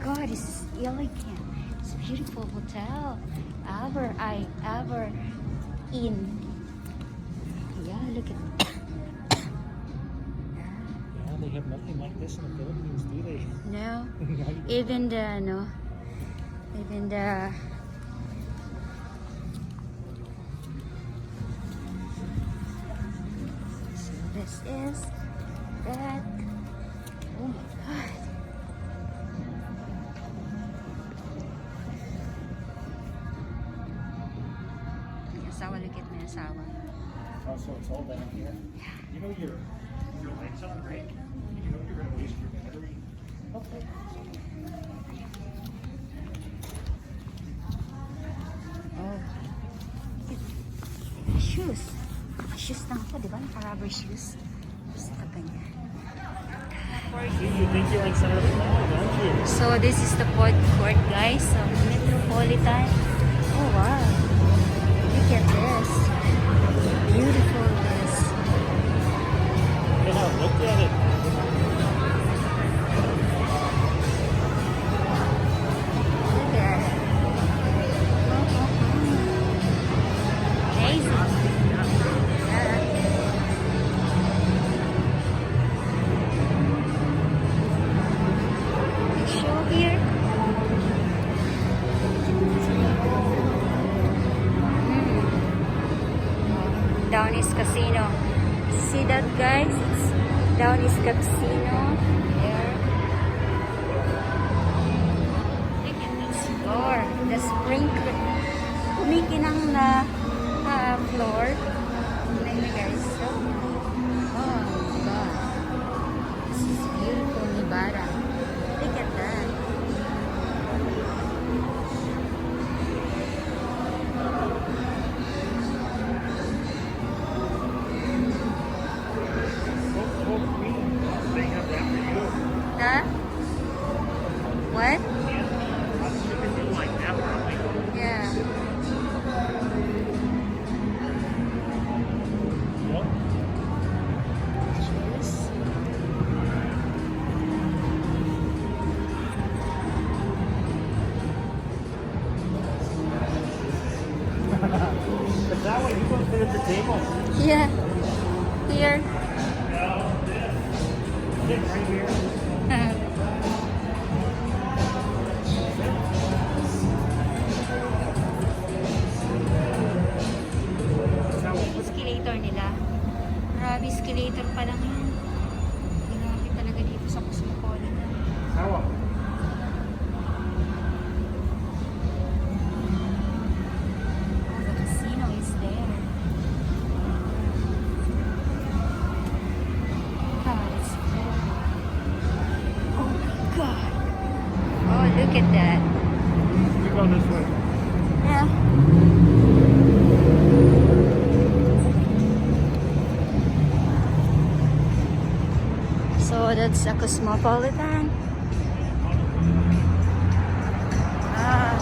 God, this is elegant. It's a beautiful hotel. Ever in. Yeah, look at Yeah, they have nothing like this in the Philippines, do they? no. Even the so this is that. Oh my God. Asawa, look at my asawa. Oh, so it's all down here. You know your lights on, right? You know you're gonna waste your battery. Okay. Oh. Shoes. Shoes lang ito, di ba? Naka-rubber shoes. Gusto ka ganyan. You think you're in center of the mall, don't you? So this is the food court, guys. So Metropolitan. Oh wow. Look at this. Beautiful this. Yeah, look at it. Look at it. Amazing. Yeah. Show here. Down is casino. See that, guys? It's down is casino. There. Look at this floor. The sprinkler. Kumikinang na floor. Tingnan niyo, guys. So, oh my God. This is beautiful, Nibara. Look at that. They have that for you. Huh? What? They do like that, probably. Yeah. Yep. Cheers. But that way you go sit at the table. Yeah. Here. Sit right here. Escalator nila. Grabe, escalator pa lang yan. Grabe talaga dito sa Cosmopolitan. How? Oh, the casino is there. God, it's full. Oh my God. Oh, look at that. You go this way. Yeah. So that's a Cosmopolitan. Ah.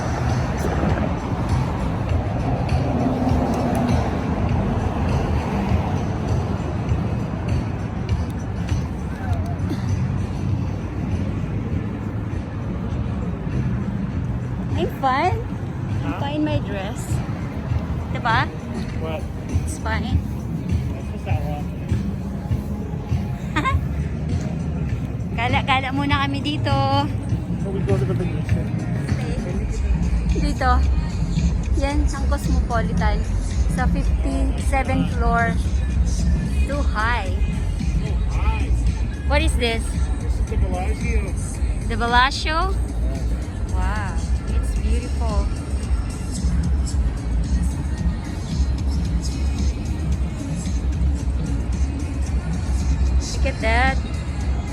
I'm fine. I'm Huh? fine my dress. Diba? What? It's fine. What's that one? Gala-gala muna kami dito. So we go to the Venetian. Dito. Yan ang Cosmopolitan. Sa 57th floor. Too high. Oh, hi. What is this? This is the Bellagio. The Bellagio? Wow. It's beautiful. Look at that.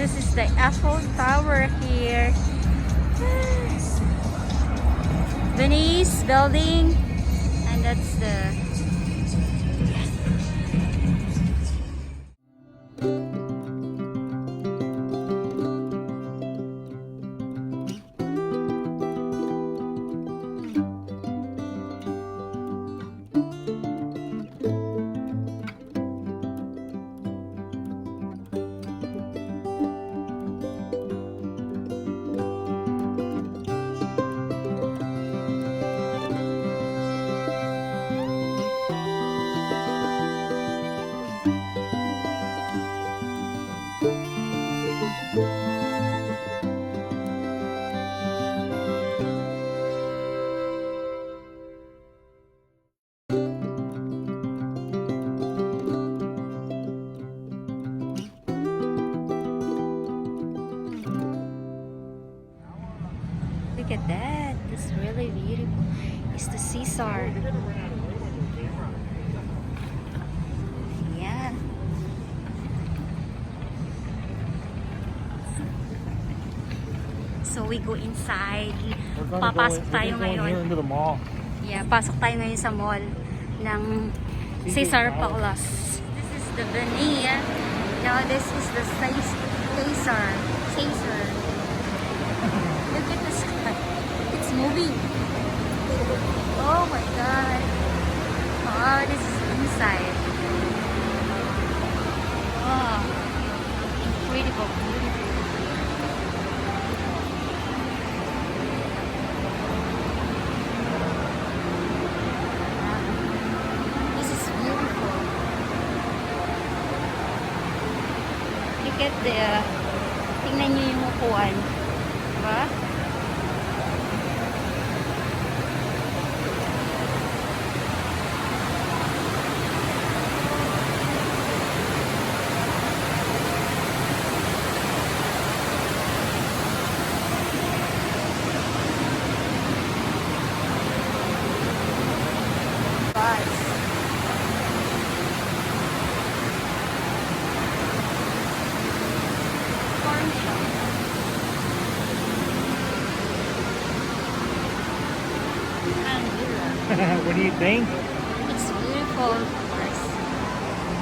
This is the Eiffel Tower here. Venice building. And that's the Look at that. It's really beautiful. It's the Caesar. You're gonna run out of room on your camera. Yeah. So we go inside. Papasok tayo ngayon. into the mall. Yeah, pasok tayo ngayon sa mall ng Caesar Palace. This is the veneer. Now this is the Caesar. Caesar. Look at the sky. It's moving. Oh my god. Oh, this is inside. Oh, incredible. Beautiful. This is beautiful. Look at the, tingnan nyo yung upuan. Diba? What do you think? It's beautiful, of course.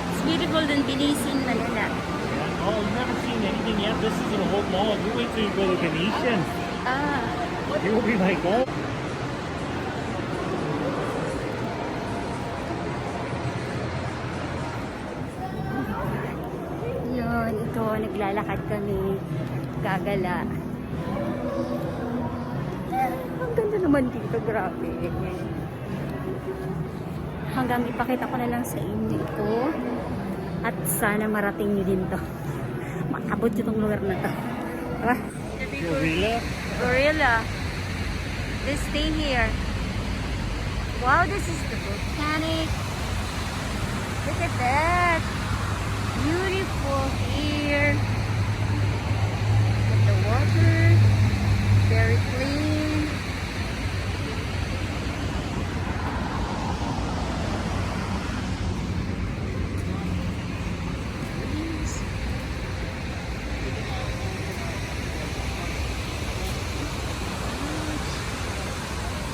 It's beautiful than Belize in Manila. Oh, you've never seen anything yet? This is an old mall. You wait till you go to Venetian. Ah, You will be like, oh. yun. Ito, naglalakad kami. Gagala. Ang ganda naman dito, grabe. Hanggang ipakita ko na lang sa inyo ito. At sana marating nyo din to. Makabot yung lugar na to. Diba? Gorilla? Gorilla. They stay here. Wow, this is the volcanic. Look at that. Beautiful here. Look at the water. Very clean.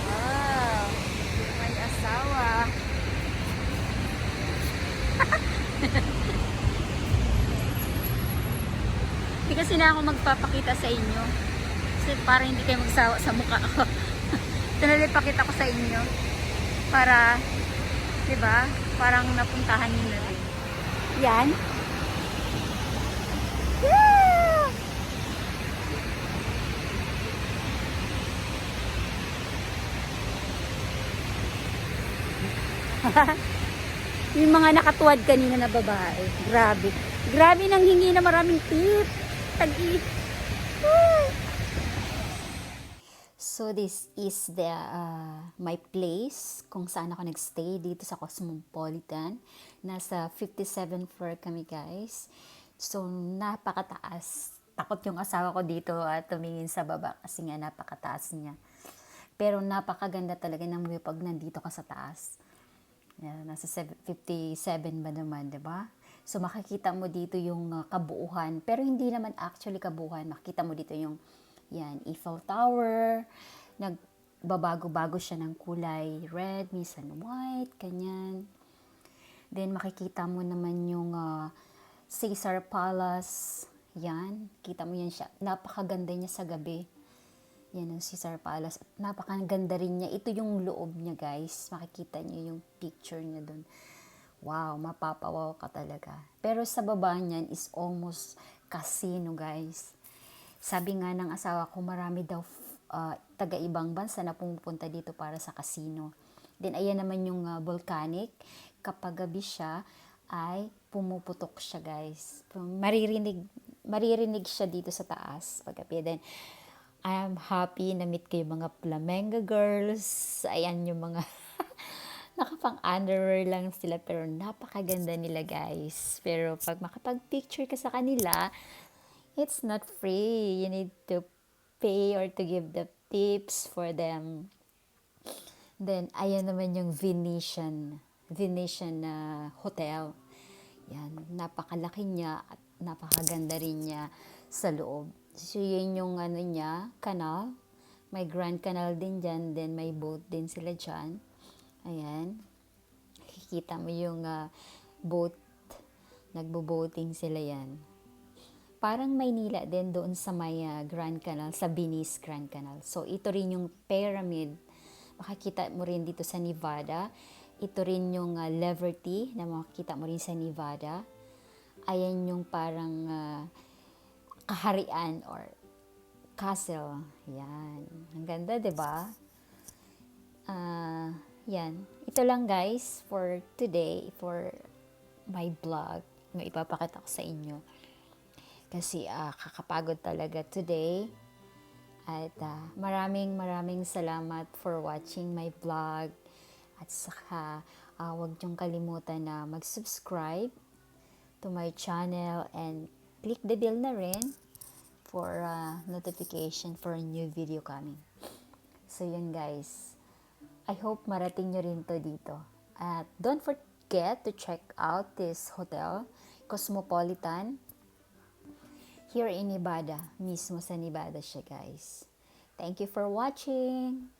Wow. May asawa. Hindi kasi na ako magpapakita sa inyo. Kasi para hindi kayo magsawa sa mukha ko. Ito na ipakita ko sa inyo. Para, di ba? Parang napuntahan nyo na rin. Yan. Yeah! Yung mga nakatuwad kanina na babae. Grabe. Grabe nang hingi na maraming tip. Tag-i. So this is the my place kung saan ako nagstay dito sa Cosmopolitan. Nasa 57th floor kami, guys. So napakataas. Takot yung asawa ko dito at tumingin sa baba kasi nga napakataas niya. Pero napakaganda talaga ng view pag nandito ka sa taas. Yan, nasa 57 ba naman, di ba? So makikita mo dito yung kabuuhan. Pero hindi naman actually kabuuhan. Makikita mo dito yung yan, Eiffel Tower. Nagbabago-bago siya ng kulay. Red, minsan white, kanyan. Then makikita mo naman yung Caesar Palace. Yan, kita mo yan siya. Napakaganda niya sa gabi. Yan ang Caesar Palace. Napakaganda rin niya. Ito yung loob niya, guys. Makikita niyo yung picture niya doon. Wow, mapapawaw ka talaga. Pero sa baba niyan is almost casino, guys. Sabi nga ng asawa ko, marami daw taga-ibang bansa na pumupunta dito para sa casino. Then, ayan naman yung volcanic. Kapag gabi siya, ay pumuputok siya, guys. Maririnig siya dito sa taas. Paggabi. Then, I am happy na meet kayo mga Flamengo girls. Ayan yung mga nakapang underwear lang sila pero napakaganda nila, guys. Pero pag makapag-picture ka sa kanila, it's not free. You need to pay or to give the tips for them. Then, ayan naman yung Venetian na hotel. Yan, napakalaki niya at napakaganda rin niya sa loob. So, yun yung ano niya, canal. May Grand Canal din dyan, then may boat din sila dyan. Ayan. Kikita mo yung boat, nagbo-boating sila yan. Parang Maynila din doon sa may Grand Canal, sa Venice Grand Canal. So, ito rin yung pyramid. Makikita mo rin dito sa Nevada. Ito rin yung Liberty na makikita mo rin sa Nevada. Ayan yung parang kaharian or castle. Yan. Ang ganda, 'di ba? Yan. Ito lang guys for today, for my vlog. May ipapakita ko sa inyo. Kasi kakapagod talaga today. At maraming salamat for watching my vlog. At saka huwag niyong kalimutan na mag-subscribe to my channel and click the bell na rin for notification for a new video coming. So yun guys. I hope marating nyo rin to dito. At don't forget to check out this hotel, Cosmopolitan. Here in Nevada, mismo sa Nevada siya guys. Thank you for watching.